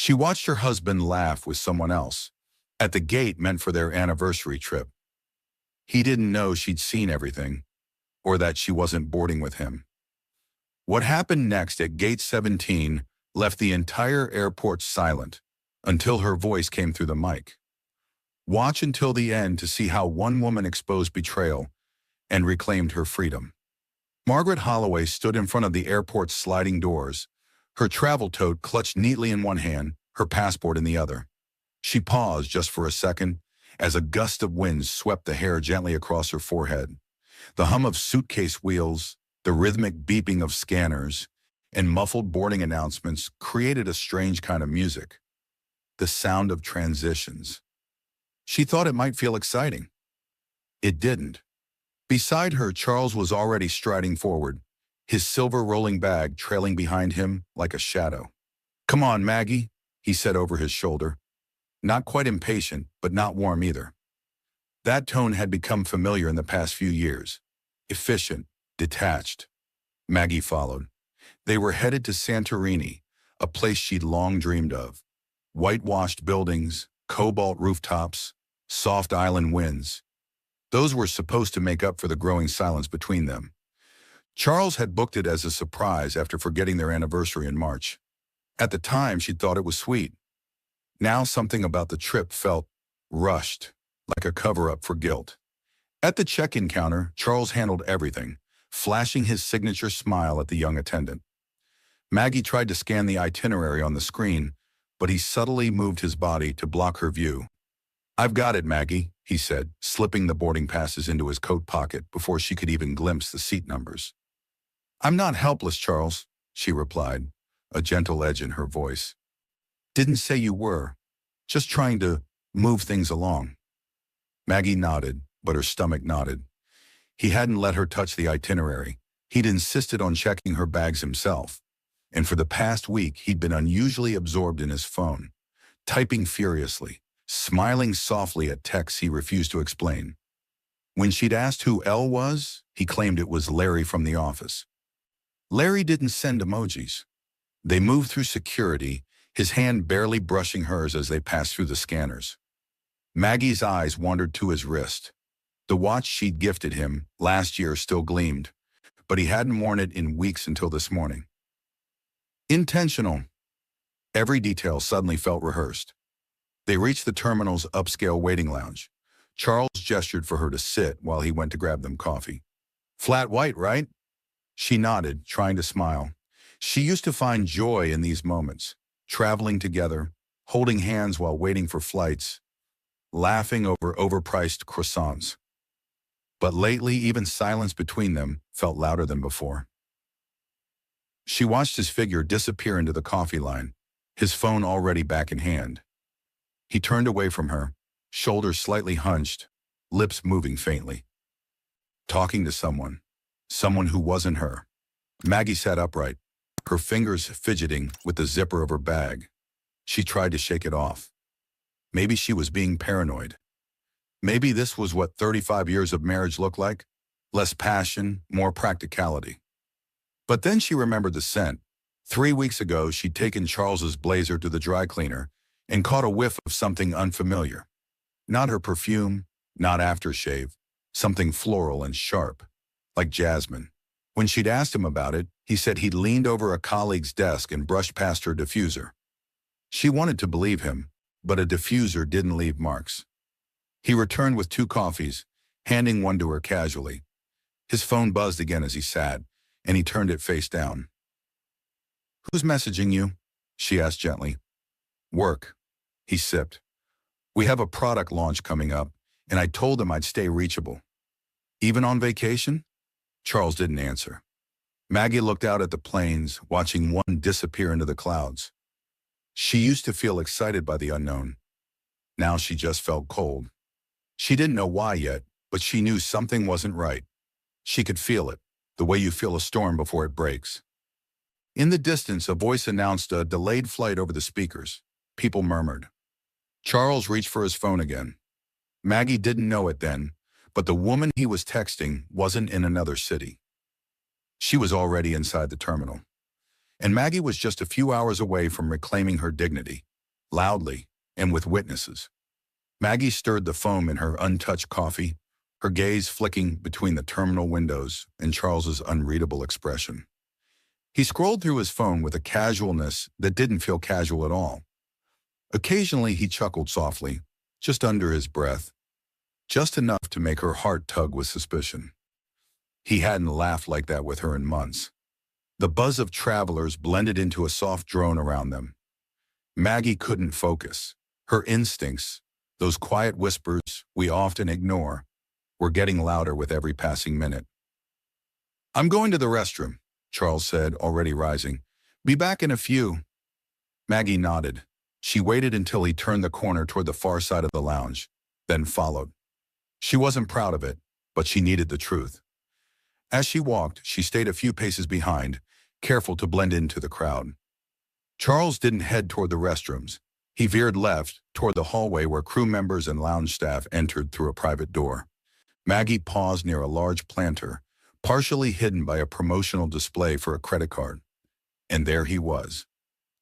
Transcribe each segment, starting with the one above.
She watched her husband laugh with someone else, at the gate meant for their anniversary trip. He didn't know she'd seen everything, or that she wasn't boarding with him. What happened next at gate 17 left the entire airport silent, until her voice came through the mic. Watch until the end to see how one woman exposed betrayal and reclaimed her freedom. Margaret Holloway stood in front of the airport's sliding doors, her travel tote clutched neatly in one hand, her passport in the other. She paused just for a second as a gust of wind swept the hair gently across her forehead. The hum of suitcase wheels, the rhythmic beeping of scanners, and muffled boarding announcements created a strange kind of music. The sound of transitions. She thought it might feel exciting. It didn't. Beside her, Charles was already striding forward, his silver rolling bag trailing behind him like a shadow. "Come on, Maggie," he said over his shoulder. Not quite impatient, but not warm either. That tone had become familiar in the past few years. Efficient, detached. Maggie followed. They were headed to Santorini, a place she'd long dreamed of. Whitewashed buildings, cobalt rooftops, soft island winds. Those were supposed to make up for the growing silence between them. Charles had booked it as a surprise after forgetting their anniversary in March. At the time, she'd thought it was sweet. Now something about the trip felt rushed, like a cover-up for guilt. At the check-in counter, Charles handled everything, flashing his signature smile at the young attendant. Maggie tried to scan the itinerary on the screen, but he subtly moved his body to block her view. "I've got it, Maggie," he said, slipping the boarding passes into his coat pocket before she could even glimpse the seat numbers. "I'm not helpless, Charles," she replied, a gentle edge in her voice. "Didn't say you were. Just trying to move things along." Maggie nodded, but her stomach nodded. He hadn't let her touch the itinerary. He'd insisted on checking her bags himself. And for the past week, he'd been unusually absorbed in his phone, typing furiously, smiling softly at texts he refused to explain. When she'd asked who L was, he claimed it was Larry from the office. Larry didn't send emojis. They moved through security, his hand barely brushing hers as they passed through the scanners. Maggie's eyes wandered to his wrist. The watch she'd gifted him last year still gleamed, but he hadn't worn it in weeks until this morning. Intentional. Every detail suddenly felt rehearsed. They reached the terminal's upscale waiting lounge. Charles gestured for her to sit while he went to grab them coffee. "Flat white, right?" She nodded, trying to smile. She used to find joy in these moments, traveling together, holding hands while waiting for flights, laughing over overpriced croissants. But lately, even silence between them felt louder than before. She watched his figure disappear into the coffee line, his phone already back in hand. He turned away from her, shoulders slightly hunched, lips moving faintly. Talking to someone who wasn't her. Maggie sat upright, her fingers fidgeting with the zipper of her bag. She tried to shake it off. Maybe she was being paranoid. Maybe this was what 35 years of marriage looked like. Less passion, more practicality. But then she remembered the scent. 3 weeks ago, she'd taken Charles's blazer to the dry cleaner and caught a whiff of something unfamiliar. Not her perfume, not aftershave, something floral and sharp, like jasmine. When she'd asked him about it, he said he'd leaned over a colleague's desk and brushed past her diffuser. She wanted to believe him, but a diffuser didn't leave marks. He returned with 2 coffees, handing one to her casually. His phone buzzed again as he sat, and he turned it face down. "Who's messaging you?" she asked gently. "Work." He sipped. "We have a product launch coming up, and I told them I'd stay reachable." "Even on vacation?" Charles didn't answer. Maggie looked out at the planes, watching one disappear into the clouds. She used to feel excited by the unknown. Now she just felt cold. She didn't know why yet, but she knew something wasn't right. She could feel it, the way you feel a storm before it breaks. In the distance, a voice announced a delayed flight over the speakers. People murmured. Charles reached for his phone again. Maggie didn't know it then, but the woman he was texting wasn't in another city. She was already inside the terminal. And Maggie was just a few hours away from reclaiming her dignity. loudly, and with witnesses. Maggie stirred the foam in her untouched coffee, her gaze flicking between the terminal windows and Charles's unreadable expression. He scrolled through his phone with a casualness that didn't feel casual at all. Occasionally he chuckled softly, just under his breath, just enough to make her heart tug with suspicion. He hadn't laughed like that with her in months. The buzz of travelers blended into a soft drone around them. Maggie couldn't focus. Her instincts, those quiet whispers we often ignore, were getting louder with every passing minute. "I'm going to the restroom," Charles said, already rising. "Be back in a few." Maggie nodded. She waited until he turned the corner toward the far side of the lounge, then followed. She wasn't proud of it, but she needed the truth. As she walked, she stayed a few paces behind, careful to blend into the crowd. Charles didn't head toward the restrooms. He veered left, toward the hallway where crew members and lounge staff entered through a private door. Maggie paused near a large planter, partially hidden by a promotional display for a credit card. And there he was.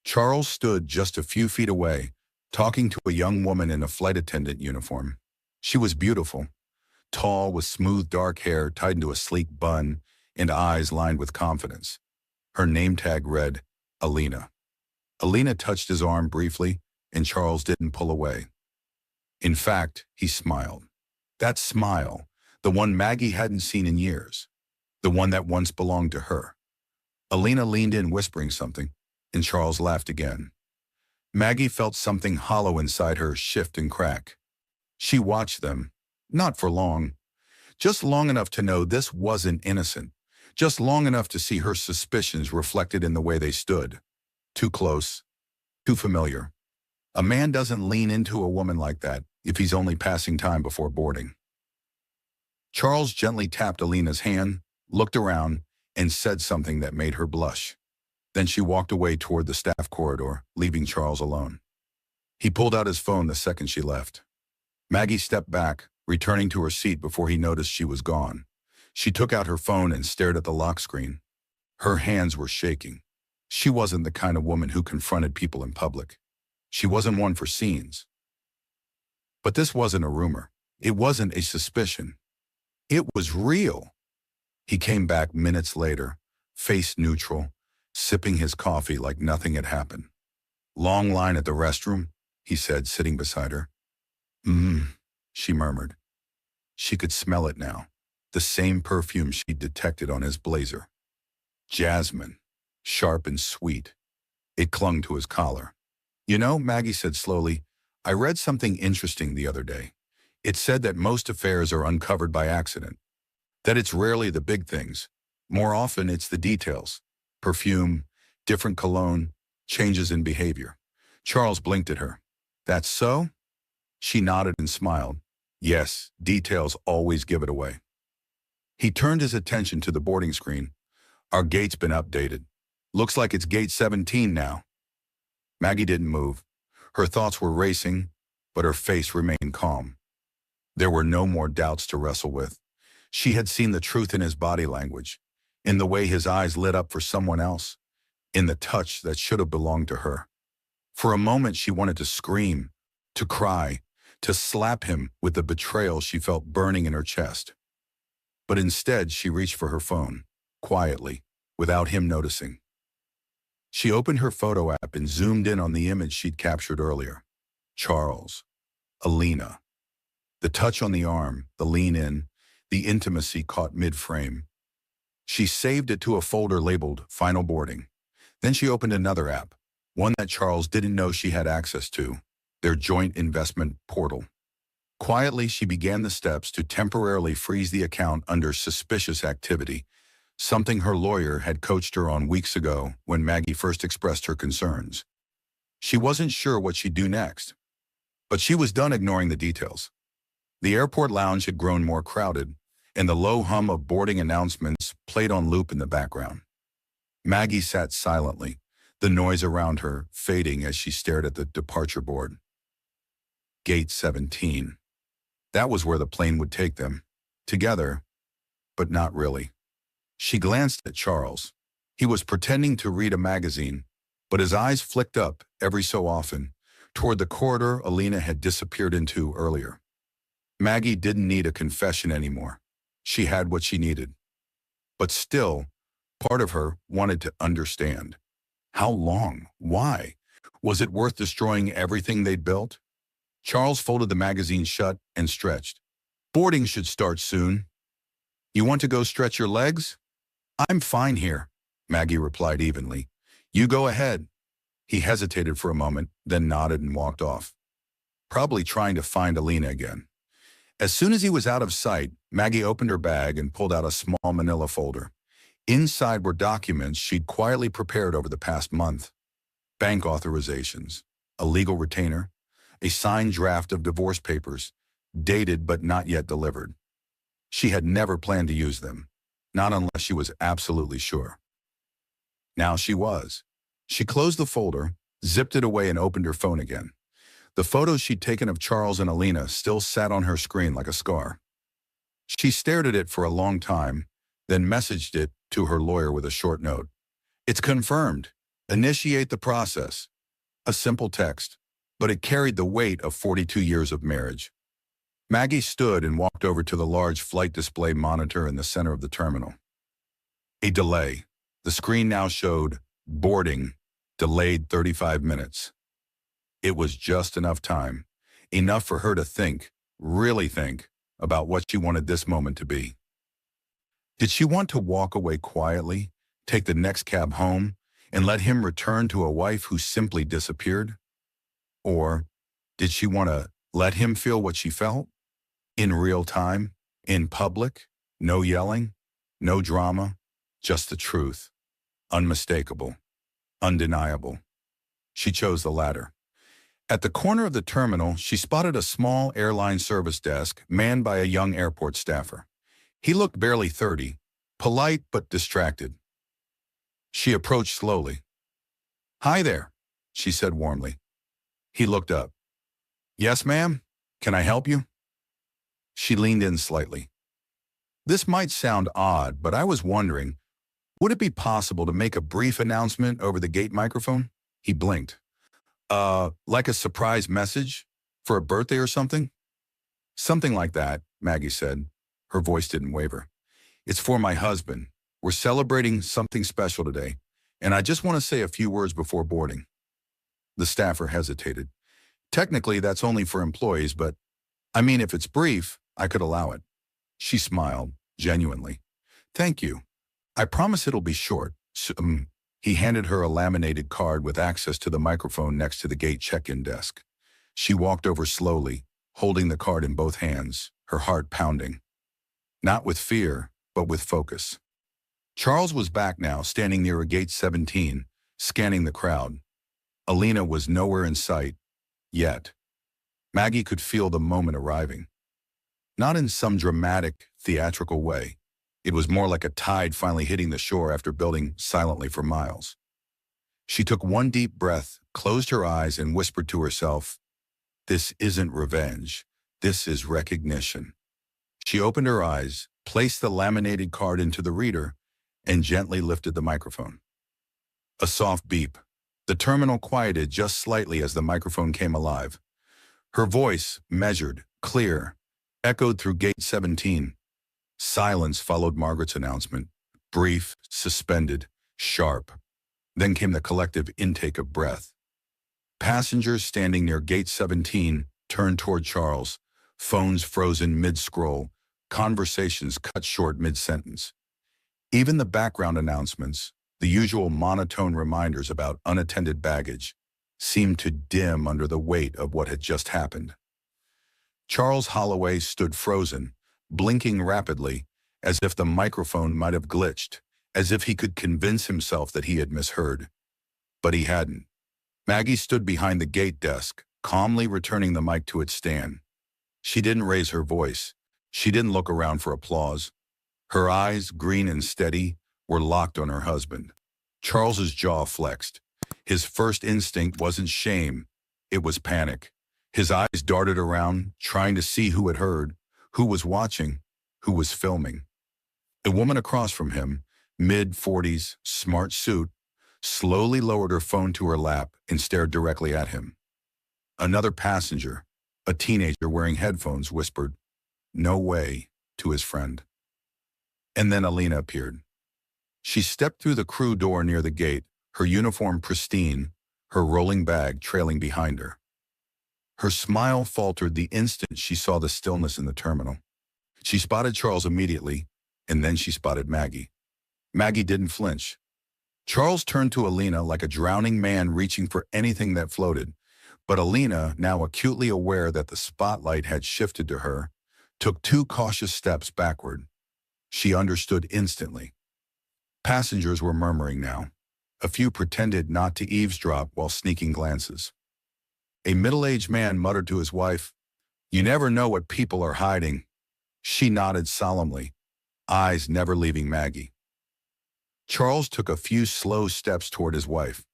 Charles stood just a few feet away, talking to a young woman in a flight attendant uniform. She was beautiful, tall with smooth dark hair tied into a sleek bun and eyes lined with confidence. Her name tag read, Alina. Alina touched his arm briefly, and Charles didn't pull away. In fact, he smiled. That smile, the one Maggie hadn't seen in years, the one that once belonged to her. Alina leaned in, whispering something, and Charles laughed again. Maggie felt something hollow inside her shift and crack. She watched them, not for long, just long enough to know this wasn't innocent, just long enough to see her suspicions reflected in the way they stood. Too close, too familiar. A man doesn't lean into a woman like that if he's only passing time before boarding. Charles gently tapped Alina's hand, looked around, and said something that made her blush. Then she walked away toward the staff corridor, leaving Charles alone. He pulled out his phone the second she left. Maggie stepped back, returning to her seat before he noticed she was gone. She took out her phone and stared at the lock screen. Her hands were shaking. She wasn't the kind of woman who confronted people in public. She wasn't one for scenes. But this wasn't a rumor. It wasn't a suspicion. It was real. He came back minutes later, face neutral, sipping his coffee like nothing had happened. "Long line at the restroom," he said, sitting beside her. She murmured. She could smell it now, the same perfume she'd detected on his blazer. Jasmine, sharp and sweet. It clung to his collar. "You know," Maggie said slowly, "I read something interesting the other day. It said that most affairs are uncovered by accident, that it's rarely the big things. More often it's the details. Perfume, different cologne, changes in behavior." Charles blinked at her. "That's so?" She nodded and smiled. "Yes, details always give it away." He turned his attention to the boarding screen. "Our gate's been updated. Looks like it's gate 17 now." Maggie didn't move. Her thoughts were racing, but her face remained calm. There were no more doubts to wrestle with. She had seen the truth in his body language, in the way his eyes lit up for someone else, in the touch that should have belonged to her. For a moment she wanted to scream, to cry, to slap him with the betrayal she felt burning in her chest. But instead she reached for her phone, quietly, without him noticing. She opened her photo app and zoomed in on the image she'd captured earlier. Charles, Alina. The touch on the arm, the lean in, the intimacy caught mid-frame. She saved it to a folder labeled Final Boarding. Then she opened another app, one that Charles didn't know she had access to, their joint investment portal. Quietly, she began the steps to temporarily freeze the account under suspicious activity, something her lawyer had coached her on weeks ago when Maggie first expressed her concerns. She wasn't sure what she'd do next, but she was done ignoring the details. The airport lounge had grown more crowded, and the low hum of boarding announcements played on loop in the background. Maggie sat silently, the noise around her fading as she stared at the departure board. Gate 17. That was where the plane would take them. Together, but not really. She glanced at Charles. He was pretending to read a magazine, but his eyes flicked up every so often, toward the corridor Alina had disappeared into earlier. Maggie didn't need a confession anymore. She had what she needed. But still, part of her wanted to understand. How long? Why? Was it worth destroying everything they'd built? Charles folded the magazine shut and stretched. Boarding should start soon. You want to go stretch your legs? I'm fine here, Maggie replied evenly. You go ahead. He hesitated for a moment, then nodded and walked off, probably trying to find Alina again. As soon as he was out of sight, Maggie opened her bag and pulled out a small manila folder. Inside were documents she'd quietly prepared over the past month. Bank authorizations, a legal retainer, a signed draft of divorce papers, dated but not yet delivered. She had never planned to use them, not unless she was absolutely sure. Now she was. She closed the folder, zipped it away and opened her phone again. The photos she'd taken of Charles and Alina still sat on her screen like a scar. She stared at it for a long time, then messaged it to her lawyer with a short note. It's confirmed. Initiate the process. A simple text, but it carried the weight of 42 years of marriage. Maggie stood and walked over to the large flight display monitor in the center of the terminal. A delay. The screen now showed boarding, delayed 35 minutes. It was just enough time, enough for her to think, really think, about what she wanted this moment to be. Did she want to walk away quietly, take the next cab home, and let him return to a wife who simply disappeared? Or did she want to let him feel what she felt? In real time, in public, no yelling, no drama, just the truth. Unmistakable, undeniable. She chose the latter. At the corner of the terminal, she spotted a small airline service desk manned by a young airport staffer. He looked barely 30, polite but distracted. She approached slowly. "Hi there," she said warmly. He looked up. "Yes, ma'am? Can I help you?" She leaned in slightly. "This might sound odd, but I was wondering, would it be possible to make a brief announcement over the gate microphone?" He blinked. Like a surprise message? For a birthday or something?" "Something like that," Maggie said. Her voice didn't waver. "It's for my husband. We're celebrating something special today, and I just want to say a few words before boarding." The staffer hesitated. "Technically, that's only for employees, but I mean, if it's brief, I could allow it." She smiled, genuinely. "Thank you. I promise it'll be short." He handed her a laminated card with access to the microphone next to the gate check-in desk. She walked over slowly, holding the card in both hands, her heart pounding. Not with fear, but with focus. Charles was back now, standing near a gate 17, scanning the crowd. Alina was nowhere in sight, yet. Maggie could feel the moment arriving. Not in some dramatic, theatrical way. It was more like a tide finally hitting the shore after building silently for miles. She took one deep breath, closed her eyes, and whispered to herself, "This isn't revenge. This is recognition." She opened her eyes, placed the laminated card into the reader, and gently lifted the microphone. A soft beep. The terminal quieted just slightly as the microphone came alive. Her voice, measured, clear, echoed through gate 17. Silence followed Margaret's announcement, brief, suspended, sharp. Then came the collective intake of breath. Passengers standing near gate 17 turned toward Charles, phones frozen mid-scroll, conversations cut short mid-sentence. Even the background announcements, the usual monotone reminders about unattended baggage, seemed to dim under the weight of what had just happened. Charles Holloway stood frozen, blinking rapidly, as if the microphone might have glitched, as if he could convince himself that he had misheard. But he hadn't. Maggie stood behind the gate desk, calmly returning the mic to its stand. She didn't raise her voice. She didn't look around for applause. Her eyes, green and steady, were locked on her husband. Charles's jaw flexed. His first instinct wasn't shame. It was panic. His eyes darted around, trying to see who had heard, who was watching, who was filming. A woman across from him, mid-40s, smart suit, slowly lowered her phone to her lap and stared directly at him. Another passenger, a teenager wearing headphones, whispered, "No way," to his friend. And then Alina appeared. She stepped through the crew door near the gate, her uniform pristine, her rolling bag trailing behind her. Her smile faltered the instant she saw the stillness in the terminal. She spotted Charles immediately, and then she spotted Maggie. Maggie didn't flinch. Charles turned to Alina like a drowning man reaching for anything that floated, but Alina, now acutely aware that the spotlight had shifted to her, took 2 cautious steps backward. She understood instantly. Passengers were murmuring now. A few pretended not to eavesdrop while sneaking glances. A middle-aged man muttered to his wife, "You never know what people are hiding." She nodded solemnly, eyes never leaving Maggie. Charles took a few slow steps toward his wife.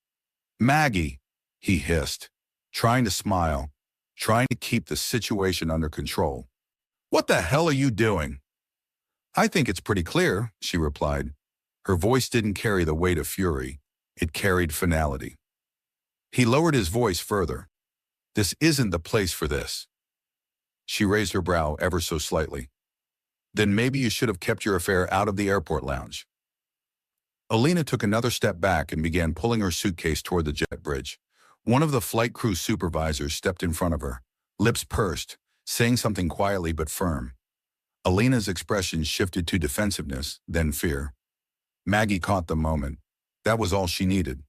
"Maggie," he hissed, trying to smile, trying to keep the situation under control. "What the hell are you doing?" "I think it's pretty clear," she replied. Her voice didn't carry the weight of fury. It carried finality. He lowered his voice further. "This isn't the place for this." She raised her brow ever so slightly. "Then maybe you should have kept your affair out of the airport lounge." Alina took another step back and began pulling her suitcase toward the jet bridge. One of the flight crew supervisors stepped in front of her, lips pursed, saying something quietly but firm. Alina's expression shifted to defensiveness, then fear. Maggie caught the moment. That was all she needed.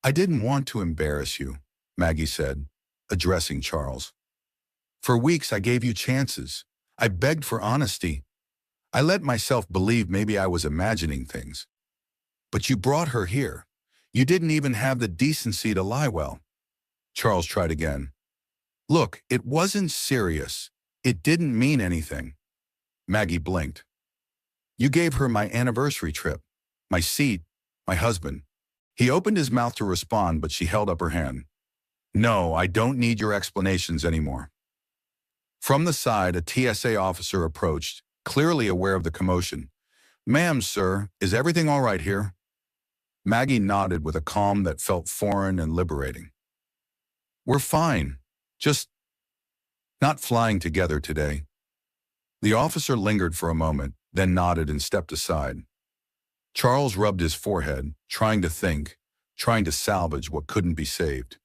"I didn't want to embarrass you," Maggie said, addressing Charles. "For weeks I gave you chances. I begged for honesty. I let myself believe maybe I was imagining things. But you brought her here. You didn't even have the decency to lie well." Charles tried again. "Look, it wasn't serious. It didn't mean anything." Maggie blinked. "You gave her my anniversary trip, my seat, my husband." He opened his mouth to respond, but she held up her hand. "No, I don't need your explanations anymore." From the side, a TSA officer approached, clearly aware of the commotion. "Ma'am, sir, is everything all right here?" Maggie nodded with a calm that felt foreign and liberating. "We're fine. Just not flying together today." The officer lingered for a moment, then nodded and stepped aside. Charles rubbed his forehead, trying to think, trying to salvage what couldn't be saved.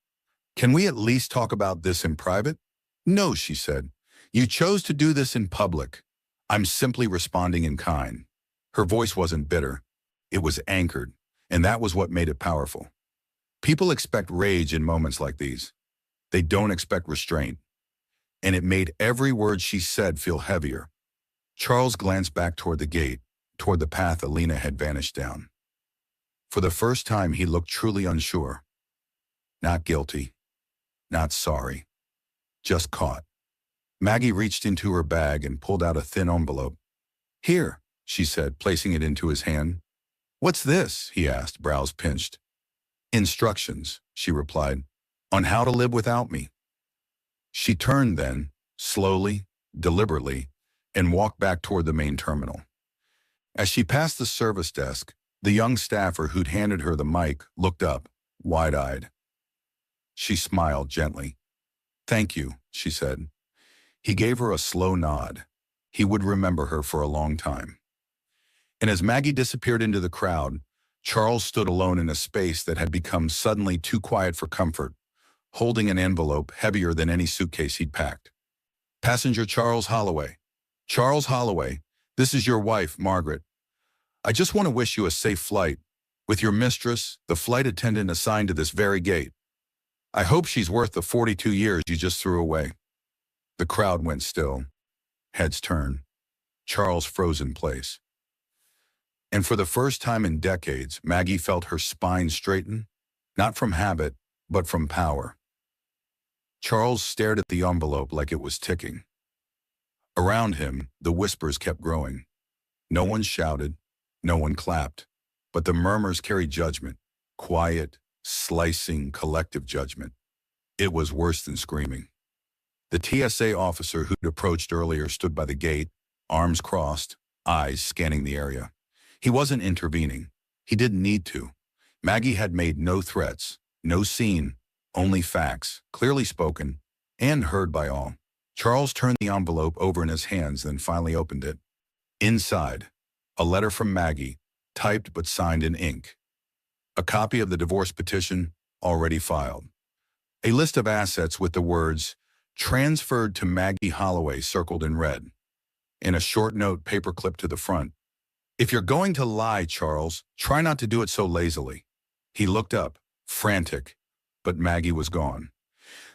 "Can we at least talk about this in private?" "No," she said. "You chose to do this in public. I'm simply responding in kind." Her voice wasn't bitter. It was anchored, and that was what made it powerful. People expect rage in moments like these. They don't expect restraint. And it made every word she said feel heavier. Charles glanced back toward the gate, toward the path Alina had vanished down. For the first time, he looked truly unsure. Not guilty. Not sorry. Just caught. Maggie reached into her bag and pulled out a thin envelope. "Here," she said, placing it into his hand. "What's this?" he asked, brows pinched. "Instructions," she replied, "on how to live without me." She turned then, slowly, deliberately, and walked back toward the main terminal. As she passed the service desk, the young staffer who'd handed her the mic looked up, wide-eyed. She smiled gently. "Thank you," she said. He gave her a slow nod. He would remember her for a long time. And as Maggie disappeared into the crowd, Charles stood alone in a space that had become suddenly too quiet for comfort, holding an envelope heavier than any suitcase he'd packed. "Passenger Charles Holloway. Charles Holloway, this is your wife, Margaret. I just want to wish you a safe flight, with your mistress, the flight attendant assigned to this very gate. I hope she's worth the 42 years you just threw away." The crowd went still. Heads turned. Charles froze in place. And for the first time in decades, Maggie felt her spine straighten, not from habit, but from power. Charles stared at the envelope like it was ticking. Around him, the whispers kept growing. No one shouted, no one clapped, but the murmurs carried judgment, quiet, slicing, collective judgment. It was worse than screaming. The TSA officer who'd approached earlier stood by the gate, arms crossed, eyes scanning the area. He wasn't intervening. He didn't need to. Maggie had made no threats, no scene, Only facts, clearly spoken, and heard by all. Charles turned the envelope over in his hands, then finally opened it. Inside, a letter from Maggie, typed but signed in ink. A copy of the divorce petition, already filed. A list of assets with the words, "Transferred to Maggie Holloway," circled in red. And a short note paperclipped to the front. "If you're going to lie, Charles, try not to do it so lazily." He looked up, frantic, but Maggie was gone.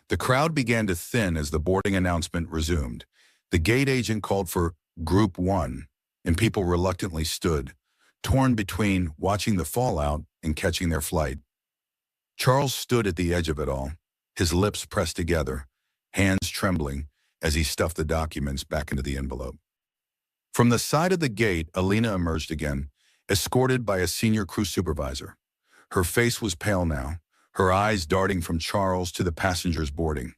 The crowd began to thin as the boarding announcement resumed. The gate agent called for Group 1, and people reluctantly stood, torn between watching the fallout and catching their flight. Charles stood at the edge of it all, his lips pressed together, hands trembling as he stuffed the documents back into the envelope. From the side of the gate, Alina emerged again, escorted by a senior crew supervisor. Her face was pale now, her eyes darting from Charles to the passengers boarding.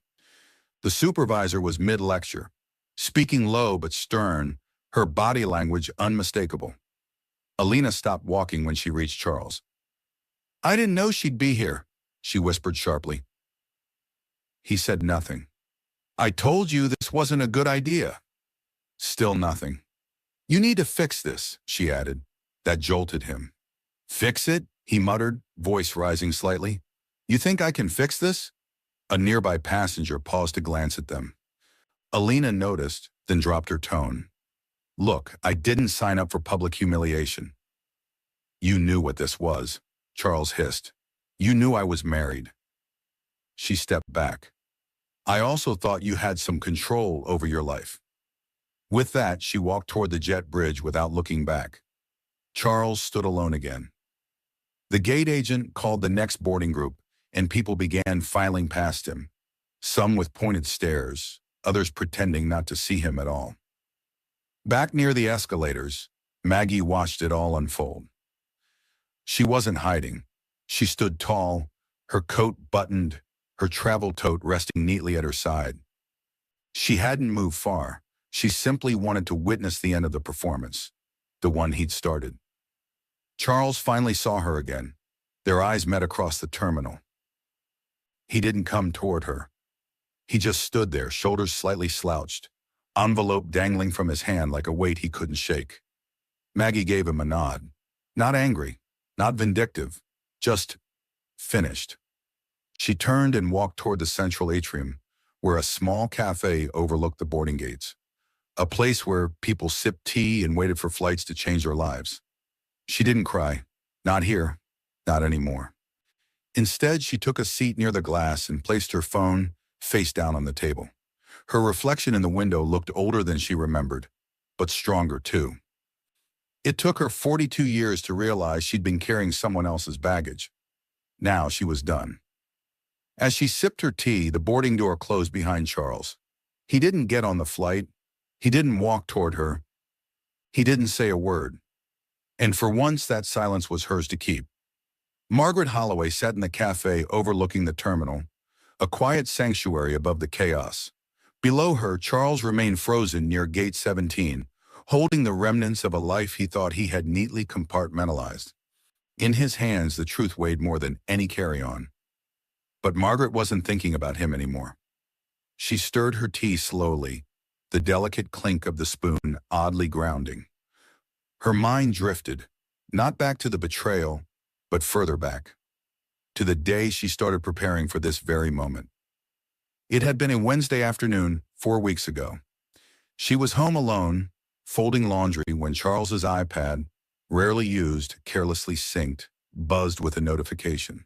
The supervisor was mid-lecture, speaking low but stern, her body language unmistakable. Alina stopped walking when she reached Charles. "I didn't know she'd be here," she whispered sharply. He said nothing. "I told you this wasn't a good idea." Still nothing. "You need to fix this," she added. That jolted him. "Fix it?" he muttered, voice rising slightly. "You think I can fix this?" A nearby passenger paused to glance at them. Alina noticed, then dropped her tone. "Look, I didn't sign up for public humiliation." "You knew what this was," Charles hissed. "You knew I was married." She stepped back. "I also thought you had some control over your life." With that, she walked toward the jet bridge without looking back. Charles stood alone again. The gate agent called the next boarding group, and people began filing past him, some with pointed stares, others pretending not to see him at all. Back near the escalators, Maggie watched it all unfold. She wasn't hiding. She stood tall, her coat buttoned, her travel tote resting neatly at her side. She hadn't moved far. She simply wanted to witness the end of the performance, the one he'd started. Charles finally saw her again. Their eyes met across the terminal. He didn't come toward her. He just stood there, shoulders slightly slouched, envelope dangling from his hand like a weight he couldn't shake. Maggie gave him a nod. Not angry, not vindictive, just finished. She turned and walked toward the central atrium, where a small cafe overlooked the boarding gates, a place where people sipped tea and waited for flights to change their lives. She didn't cry. Not here. Not anymore. Instead, she took a seat near the glass and placed her phone face down on the table. Her reflection in the window looked older than she remembered, but stronger too. It took her 42 years to realize she'd been carrying someone else's baggage. Now she was done. As she sipped her tea, the boarding door closed behind Charles. He didn't get on the flight. He didn't walk toward her. He didn't say a word. And for once, that silence was hers to keep. Margaret Holloway sat in the cafe overlooking the terminal, a quiet sanctuary above the chaos. Below her, Charles remained frozen near Gate 17, holding the remnants of a life he thought he had neatly compartmentalized. In his hands, the truth weighed more than any carry-on. But Margaret wasn't thinking about him anymore. She stirred her tea slowly, the delicate clink of the spoon oddly grounding. Her mind drifted, not back to the betrayal, but further back, to the day she started preparing for this very moment. It had been a Wednesday afternoon 4 weeks ago. She was home alone, folding laundry when Charles's iPad, rarely used, carelessly synced, buzzed with a notification.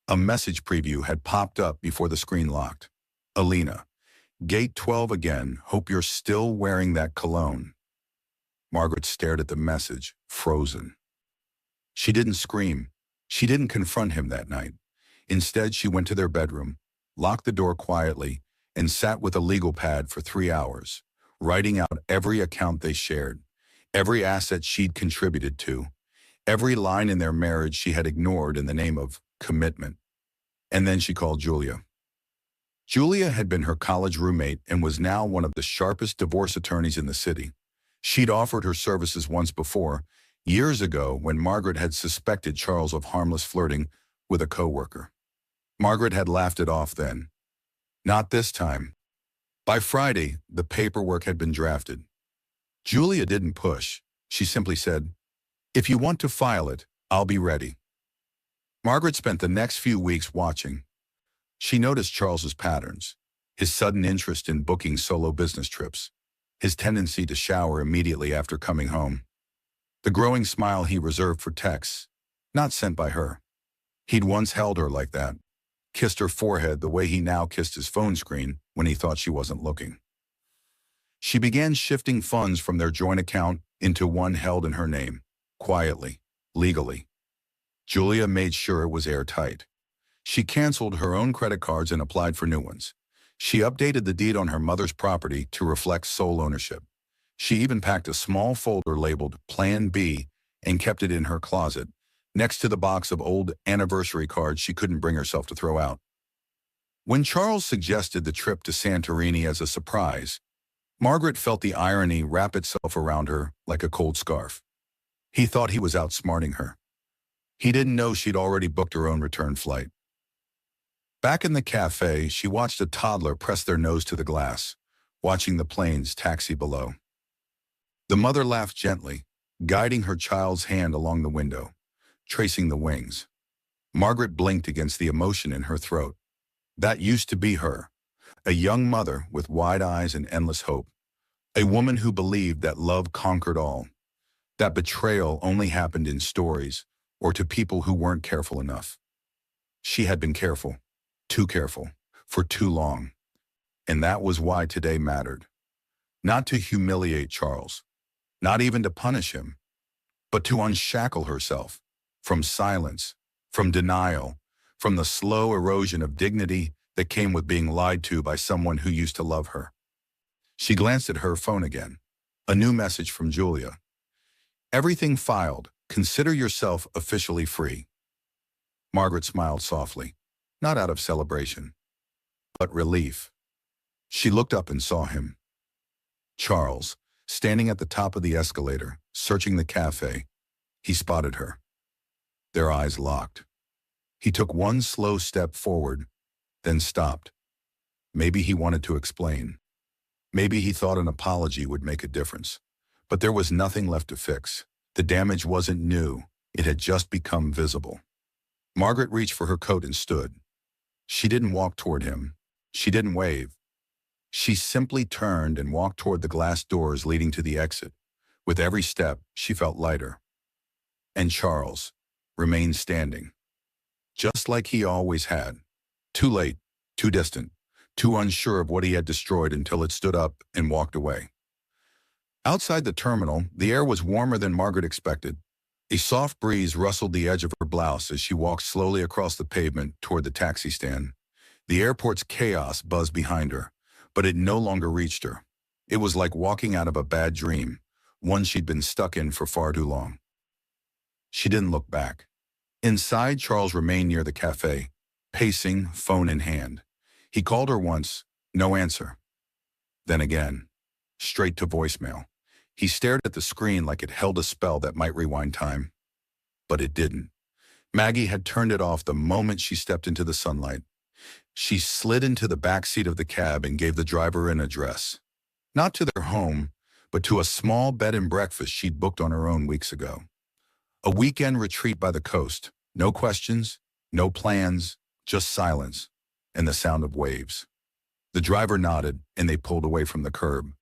A message preview had popped up before the screen locked. Alina, Gate 12 again, hope you're still wearing that cologne. Margaret stared at the message, frozen. She didn't scream. She didn't confront him that night. Instead, she went to their bedroom, locked the door quietly, and sat with a legal pad for 3 hours, writing out every account they shared, every asset she'd contributed to, every line in their marriage she had ignored in the name of commitment. And then she called Julia. Julia had been her college roommate and was now one of the sharpest divorce attorneys in the city. She'd offered her services once before, years ago when Margaret had suspected Charles of harmless flirting with a coworker. Margaret had laughed it off then. Not this time. By Friday, the paperwork had been drafted. Julia didn't push. She simply said, "If you want to file it, I'll be ready." Margaret spent the next few weeks watching. She noticed Charles's patterns, his sudden interest in booking solo business trips, his tendency to shower immediately after coming home, the growing smile he reserved for texts, not sent by her. He'd once held her like that, kissed her forehead the way he now kissed his phone screen when he thought she wasn't looking. She began shifting funds from their joint account into one held in her name, quietly, legally. Julia made sure it was airtight. She canceled her own credit cards and applied for new ones. She updated the deed on her mother's property to reflect sole ownership. She even packed a small folder labeled Plan B and kept it in her closet, next to the box of old anniversary cards she couldn't bring herself to throw out. When Charles suggested the trip to Santorini as a surprise, Margaret felt the irony wrap itself around her like a cold scarf. He thought he was outsmarting her. He didn't know she'd already booked her own return flight. Back in the cafe, she watched a toddler press their nose to the glass, watching the planes taxi below. The mother laughed gently, guiding her child's hand along the window, tracing the wings. Margaret blinked against the emotion in her throat. That used to be her, a young mother with wide eyes and endless hope, a woman who believed that love conquered all, that betrayal only happened in stories or to people who weren't careful enough. She had been careful, too careful, for too long. And that was why today mattered. Not to humiliate Charles, not even to punish him, but to unshackle herself from silence, from denial, from the slow erosion of dignity that came with being lied to by someone who used to love her. She glanced at her phone again. A new message from Julia. "Everything filed. Consider yourself officially free." Margaret smiled softly, not out of celebration, but relief. She looked up and saw him. Charles, standing at the top of the escalator, searching the cafe. He spotted her. Their eyes locked. He took one slow step forward, then stopped. Maybe he wanted to explain. Maybe he thought an apology would make a difference. But there was nothing left to fix. The damage wasn't new. It had just become visible. Margaret reached for her coat and stood. She didn't walk toward him. She didn't wave. She simply turned and walked toward the glass doors leading to the exit. With every step, she felt lighter. And Charles remained standing, just like he always had. Too late, too distant, too unsure of what he had destroyed until it stood up and walked away. Outside the terminal, the air was warmer than Margaret expected. A soft breeze rustled the edge of her blouse as she walked slowly across the pavement toward the taxi stand. The airport's chaos buzzed behind her, but it no longer reached her. It was like walking out of a bad dream, one she'd been stuck in for far too long. She didn't look back. Inside, Charles remained near the cafe, pacing, phone in hand. He called her once, no answer. Then again, straight to voicemail. He stared at the screen like it held a spell that might rewind time. But it didn't. Maggie had turned it off the moment she stepped into the sunlight. She slid into the back seat of the cab and gave the driver an address. Not to their home, but to a small bed and breakfast she'd booked on her own weeks ago. A weekend retreat by the coast. No questions, no plans, just silence and the sound of waves. The driver nodded and they pulled away from the curb.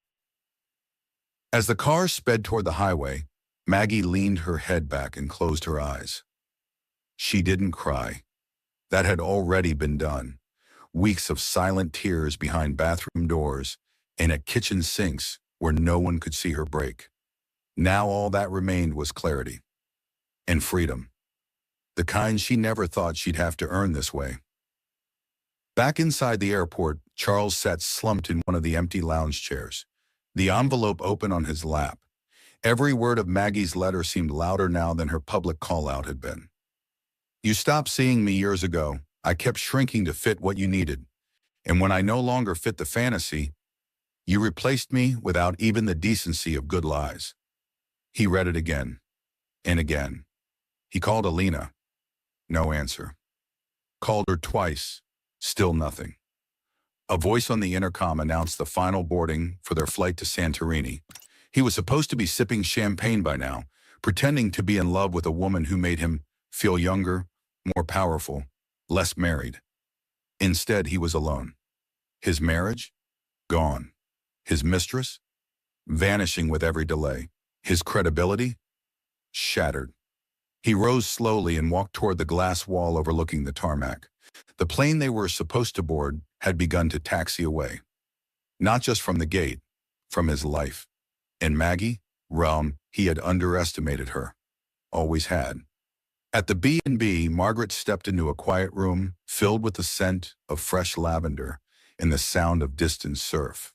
As the car sped toward the highway, Maggie leaned her head back and closed her eyes. She didn't cry. That had already been done. Weeks of silent tears behind bathroom doors and at kitchen sinks where no one could see her break. Now all that remained was clarity and freedom. The kind she never thought she'd have to earn this way. Back inside the airport, Charles sat slumped in one of the empty lounge chairs, the envelope open on his lap. Every word of Maggie's letter seemed louder now than her public call-out had been. "You stopped seeing me years ago. I kept shrinking to fit what you needed. And when I no longer fit the fantasy, you replaced me without even the decency of good lies." He read it again and again. He called Alina. No answer. Called her twice. Still nothing. A voice on the intercom announced the final boarding for their flight to Santorini. He was supposed to be sipping champagne by now, pretending to be in love with a woman who made him feel younger, more powerful, less married. Instead, he was alone. His marriage? Gone. His mistress? Vanishing with every delay. His credibility? Shattered. He rose slowly and walked toward the glass wall overlooking the tarmac. The plane they were supposed to board had begun to taxi away. Not just from the gate, from his life. In Maggie, realm, he had underestimated her. Always had. At the B&B, Margaret stepped into a quiet room filled with the scent of fresh lavender and the sound of distant surf.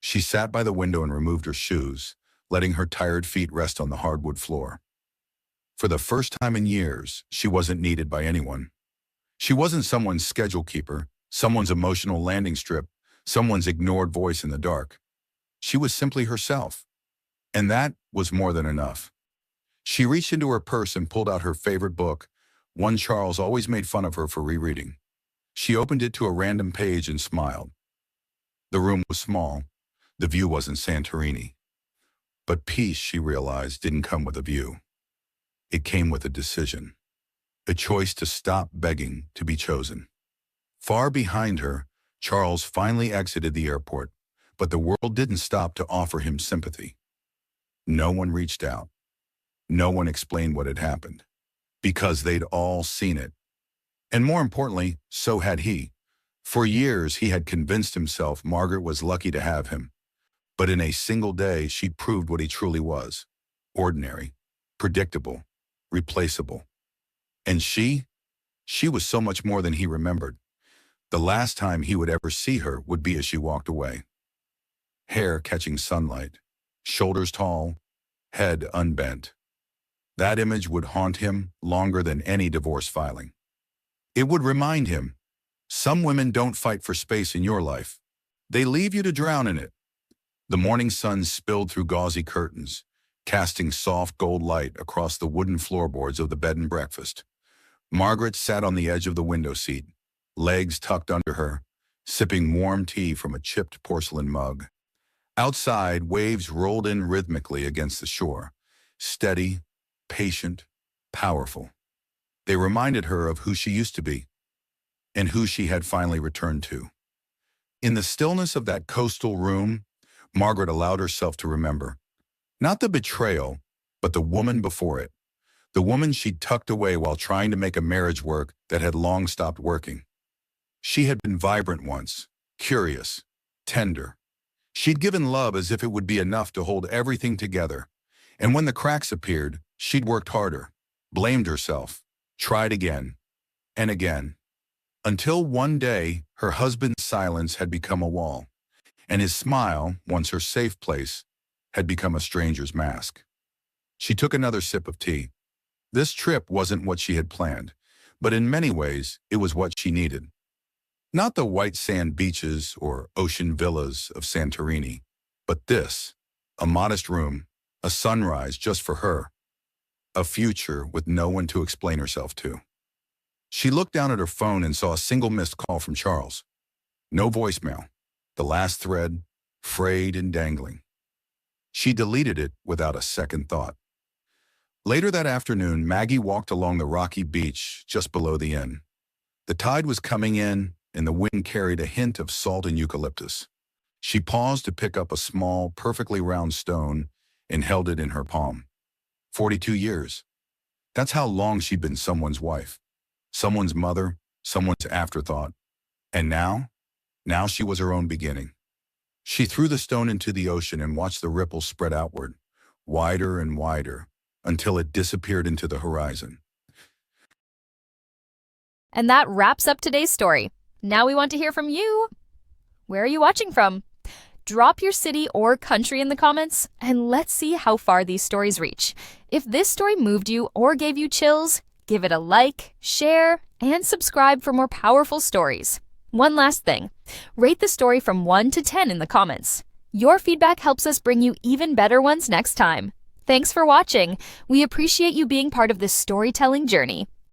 She sat by the window and removed her shoes, letting her tired feet rest on the hardwood floor. For the first time in years, she wasn't needed by anyone. She wasn't someone's schedule keeper, someone's emotional landing strip, someone's ignored voice in the dark. She was simply herself. And that was more than enough. She reached into her purse and pulled out her favorite book, one Charles always made fun of her for rereading. She opened it to a random page and smiled. The room was small. The view wasn't Santorini. But peace, she realized, didn't come with a view. It came with a decision. A choice to stop begging to be chosen. Far behind her, Charles finally exited the airport, but the world didn't stop to offer him sympathy. No one reached out. No one explained what had happened, because they'd all seen it. And more importantly, so had he. For years, he had convinced himself Margaret was lucky to have him. But in a single day, she'd proved what he truly was. Ordinary, predictable, replaceable. And she was so much more than he remembered. The last time he would ever see her would be as she walked away. Hair catching sunlight, shoulders tall, head unbent. That image would haunt him longer than any divorce filing. It would remind him, some women don't fight for space in your life. They leave you to drown in it. The morning sun spilled through gauzy curtains, casting soft gold light across the wooden floorboards of the bed and breakfast. Margaret sat on the edge of the window seat, legs tucked under her, sipping warm tea from a chipped porcelain mug. Outside, waves rolled in rhythmically against the shore, steady, patient, powerful. They reminded her of who she used to be, and who she had finally returned to. In the stillness of that coastal room, Margaret allowed herself to remember, not the betrayal, but the woman before it, the woman she'd tucked away while trying to make a marriage work that had long stopped working. She had been vibrant once, curious, tender. She'd given love as if it would be enough to hold everything together, and when the cracks appeared, she'd worked harder, blamed herself, tried again, and again, until one day her husband's silence had become a wall, and his smile, once her safe place, had become a stranger's mask. She took another sip of tea. This trip wasn't what she had planned, but in many ways, it was what she needed. Not the white sand beaches or ocean villas of Santorini, but this, a modest room, a sunrise just for her, a future with no one to explain herself to. She looked down at her phone and saw a single missed call from Charles. No voicemail. The last thread, frayed and dangling. She deleted it without a second thought. Later that afternoon, Maggie walked along the rocky beach just below the inn. The tide was coming in, and the wind carried a hint of salt and eucalyptus. She paused to pick up a small, perfectly round stone and held it in her palm. 42 years. That's how long she'd been someone's wife, someone's mother, someone's afterthought. And now she was her own beginning. She threw the stone into the ocean and watched the ripples spread outward, wider and wider, until it disappeared into the horizon. And that wraps up today's story. Now we want to hear from you. Where are you watching from? Drop your city or country in the comments, and let's see how far these stories reach. If this story moved you or gave you chills, give it a like, share, and subscribe for more powerful stories. One last thing, rate the story from 1 to 10 in the comments. Your feedback helps us bring you even better ones next time. Thanks for watching. We appreciate you being part of this storytelling journey.